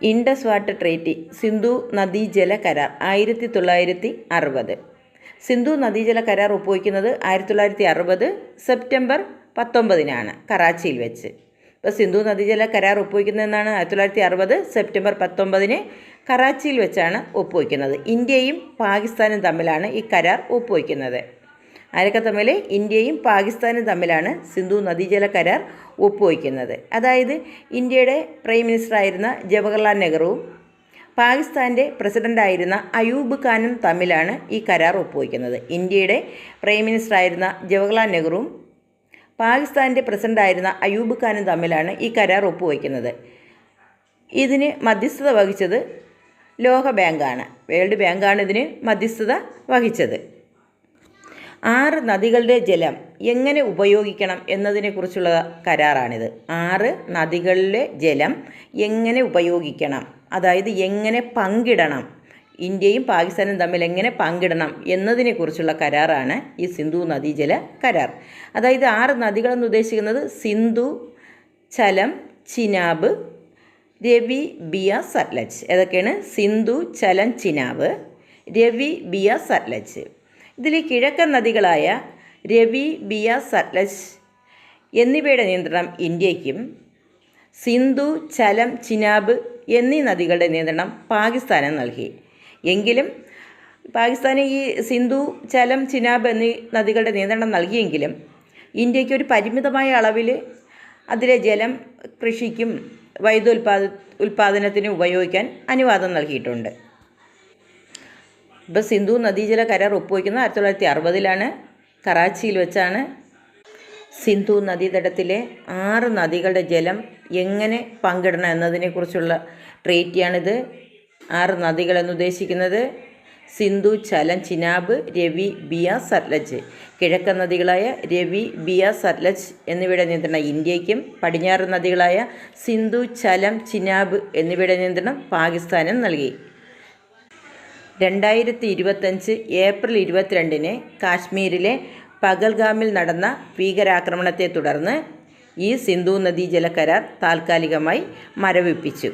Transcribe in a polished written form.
Indus water treaty, Sindhu നദീജല കരാർ 1960. സിന്ധു നദീജല കരാർ ഒപ്പുവയ്ക്കുന്നത് 1960 സെപ്റ്റംബർ 19 കറാച്ചിയിൽ വെച്ച്. ഇപ്പോൾ സിന്ധു നദീജല കരാർ ഒപ്പുവയ്ക്കുന്നതെന്നാണ് 1960 സെപ്റ്റംബർ 19 കറാച്ചിയിൽ വെച്ചാണ് ഒപ്പുവയ്ക്കുന്നത്. ഇന്ത്യയും പാകിസ്ഥാനും തമ്മിലാണ് ഈ കരാർ ഒപ്പുവയ്ക്കുന്നത്. ആരൊക്കെ തമ്മിൽ? ഇന്ത്യയും പാകിസ്ഥാനും തമ്മിലാണ് സിന്ധു നദീജല കരാർ ഒപ്പുവയ്ക്കുന്നത്. അതായത് ഇന്ത്യയുടെ പ്രൈം മിനിസ്റ്ററായിരുന്ന ജവഹർലാൽ നെഹ്റുവും പാകിസ്ഥാൻ്റെ പ്രസിഡൻ്റായിരുന്ന അയൂബ് ഖാനും തമ്മിലാണ് ഈ കരാർ ഒപ്പുവയ്ക്കുന്നത്. ഇന്ത്യയുടെ പ്രൈം മിനിസ്റ്ററായിരുന്ന ജവഹർലാൽ നെഹ്റുവും പാകിസ്ഥാൻ്റെ പ്രസിഡൻ്റായിരുന്ന അയൂബ് ഖാനും തമ്മിലാണ് ഈ കരാർ ഒപ്പുവയ്ക്കുന്നത്. ഇതിന് മധ്യസ്ഥത വഹിച്ചത് ലോക ബാങ്കാണ്, വേൾഡ് ബാങ്കാണ് ഇതിന് മധ്യസ്ഥത വഹിച്ചത്. 6 നദികളുടെ ജലം എങ്ങനെ ഉപയോഗിക്കണം എന്നതിനെക്കുറിച്ചുള്ള കരാറാണിത്. 6 നദികളിലെ ജലം എങ്ങനെ ഉപയോഗിക്കണം, അതായത് എങ്ങനെ പങ്കിടണം, ഇന്ത്യയും പാകിസ്ഥാനും തമ്മിൽ എങ്ങനെ പങ്കിടണം എന്നതിനെക്കുറിച്ചുള്ള കരാറാണ് ഈ സിന്ധു നദീജല കരാർ. അതായത് 6 നദികളെന്ന് ഉദ്ദേശിക്കുന്നത് സിന്ധു, ചലം, ചിനാബ്, രവി, ബിയ, സത്ലജ്. ഏതൊക്കെയാണ്? സിന്ധു, ചലം, ചിനാബ്, രവി, ബിയ, സത്ലജ്. ഇതിൽ കിഴക്കൻ നദികളായ രവി, ബിയ, സത്ലജ് എന്നിവയുടെ നിയന്ത്രണം ഇന്ത്യയ്ക്കും സിന്ധു, ചലം, ചിനാബ് എന്നീ നദികളുടെ നിയന്ത്രണം പാകിസ്ഥാനും നൽകി. എങ്കിലും പാകിസ്ഥാന് ഈ സിന്ധു, ചലം, ചിനാബ് എന്നീ നദികളുടെ നിയന്ത്രണം നൽകിയെങ്കിലും ഇന്ത്യയ്ക്ക് ഒരു പരിമിതമായ അളവിൽ അതിലെ ജലം കൃഷിക്കും ഉൽപ്പാദനത്തിനും ഉപയോഗിക്കാൻ അനുവാദം നൽകിയിട്ടുണ്ട്. ഇപ്പോൾ സിന്ധു നദീജല കരാർ ഒപ്പുവയ്ക്കുന്നത് 1960 കറാച്ചിയിൽ വെച്ചാണ്. സിന്ധു നദീതടത്തിലെ 6 നദികളുടെ ജലം എങ്ങനെ പങ്കിടണം എന്നതിനെക്കുറിച്ചുള്ള ട്രീറ്റിയാണിത്. 6 നദികളെന്ന് ഉദ്ദേശിക്കുന്നത് സിന്ധു, ചലം, ചിനാബ്, രവി, ബിയ, സത്ലജ്. കിഴക്കൻ നദികളായ രവി, ബിയ, സത്ലജ് എന്നിവയുടെ നിയന്ത്രണം ഇന്ത്യയ്ക്കും പടിഞ്ഞാറ് നദികളായ സിന്ധു, ചലം, ചിനാബ് എന്നിവയുടെ നിയന്ത്രണം പാകിസ്ഥാനും നൽകി. 2025 ഏപ്രിൽ 22 കാശ്മീരിലെ പഹൽഗാമിൽ നടന്ന ഭീകരാക്രമണത്തെ തുടർന്ന് ഈ സിന്ധു നദീജല കരാർ താൽക്കാലികമായി മരവിപ്പിച്ചു.